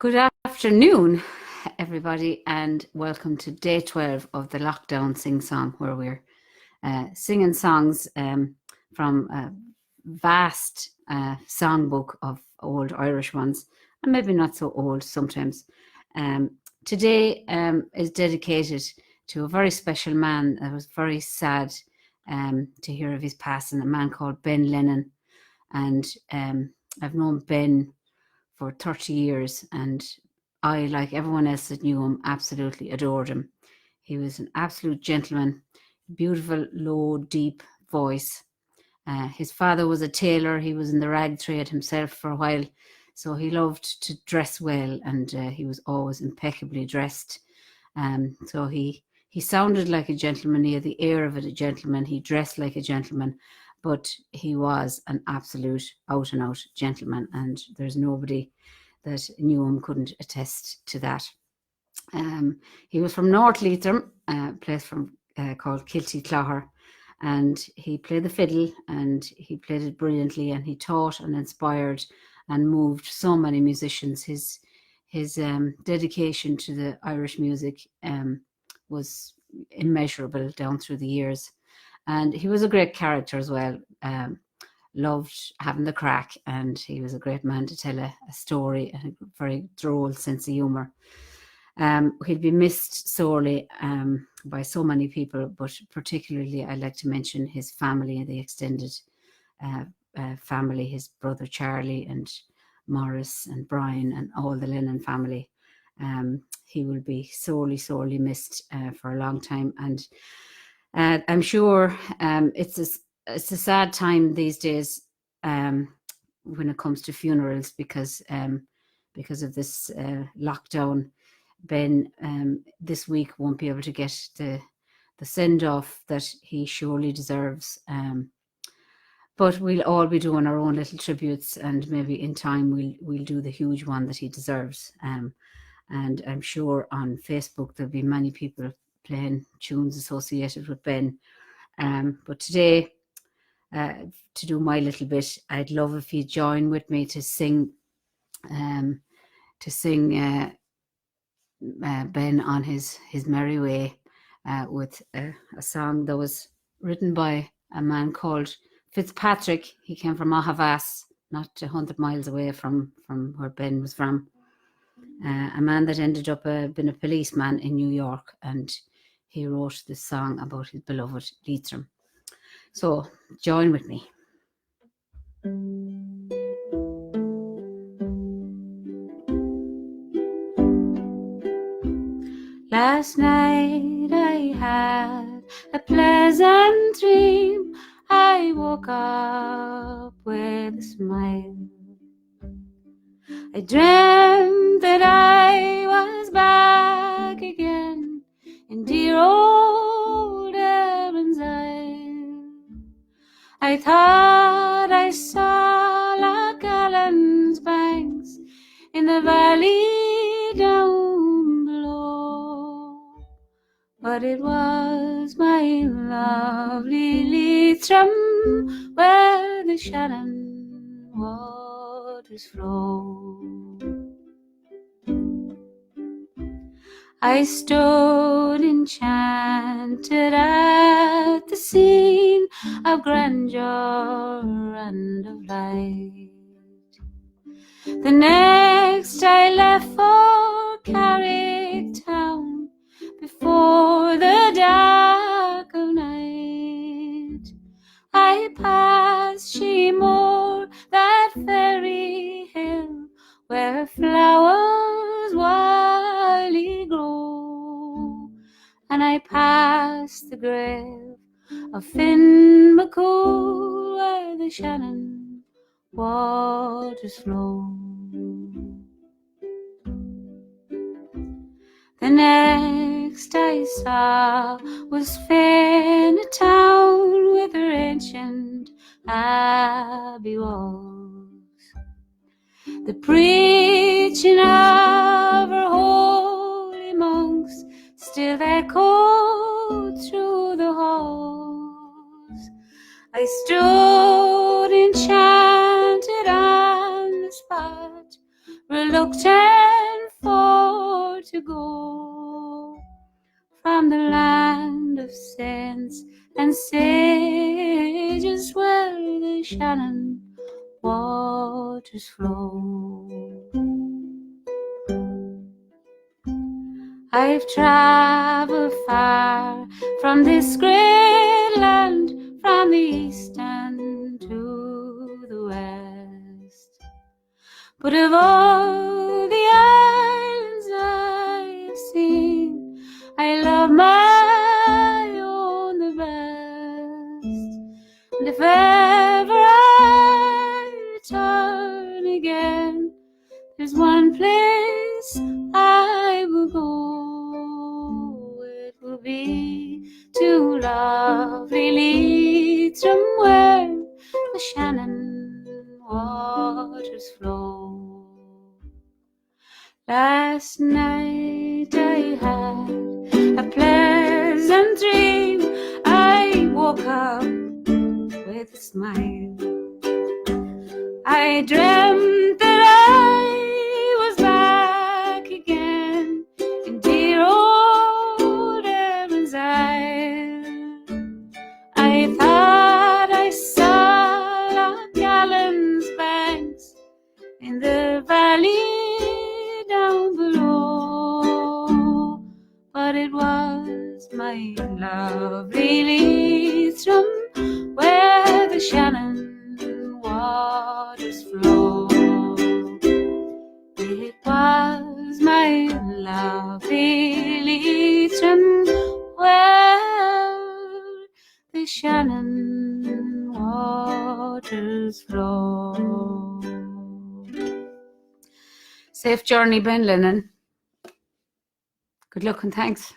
Good afternoon, everybody, and welcome to day 12 of the lockdown sing-song, where we're singing songs from a vast songbook of old Irish ones, and maybe not so old sometimes. Today is dedicated to a very special man. I was very sad to hear of his passing, a man called Ben Lennon. And I've known Ben for 30 years, and I, like everyone else that knew him, absolutely adored him. He was an absolute gentleman, beautiful, low, deep voice. His father was a tailor. He was in the rag trade himself for a while, so he loved to dress well, and he was always impeccably dressed. So he sounded like a gentleman. He had the air of a gentleman. He dressed like a gentleman, but he was an absolute out-and-out gentleman, and there's nobody that knew him couldn't attest to that. He was from North Leitrim, a place called Killtyclogher, and he played the fiddle, and he played it brilliantly, and he taught and inspired and moved so many musicians. His dedication to the Irish music was immeasurable down through the years. And he was a great character as well. Loved having the crack, and he was a great man to tell a story, and a very droll sense of humour. He'd be missed sorely by so many people, but particularly I'd like to mention his family and the extended family, his brother Charlie and Morris and Brian and all the Lennon family. He will be sorely missed for a long time, and I'm sure it's a sad time these days when it comes to funerals, because of this lockdown. Ben this week won't be able to get the send off that he surely deserves. But we'll all be doing our own little tributes, and maybe in time we'll do the huge one that he deserves. And I'm sure on Facebook there'll be many people playing tunes associated with Ben. But today, to do my little bit, I'd love if you join with me to sing Ben on his merry way, with a song that was written by a man called Fitzpatrick. He came from Ahavas, not 100 miles away from where Ben was from. A man that ended up being a policeman in New York, and he wrote this song about his beloved Leitrim. So join with me. Last night I had a pleasant dream. I woke up with a smile. I dreamt that I was back again in dear old Erin's Isle. I thought I saw Loch Allen's banks in the valley down below, but it was my lovely Leitrim where the Shannon waters flow. I stood enchanted at the scene of grandeur and of light. The next I left for Carrick town before the dark of night. I passed Sheemore, that fairy hill where flowers wildly grow, and I passed the grave of Finn McCool where the Shannon waters flow. The next I saw was Finn, a town with her ancient abbey walls. The preaching of her holy monks still echoed through the halls. I stood enchanted on the spot, reluctant to go from the land of saints and sages where the Shannon waters flow. I've travelled far from this great land, from the east and to the west, but of all the islands I have seen, I love my own the best. And if ever I return again, there's one place I will go. It will be to lovely Leitrim, where the Shannon waters flow. Last night I had a pleasant dream. I woke up with a smile. I dreamt that I was back again in dear old Erin's Isle. I thought I saw Loch Allen's banks in the valley down below, but it was my lovely Leitrim, where the Shannon waters flow. It was my lovely Leitrim, where the Shannon waters flow. Safe journey, Ben Lennon. Good luck and thanks.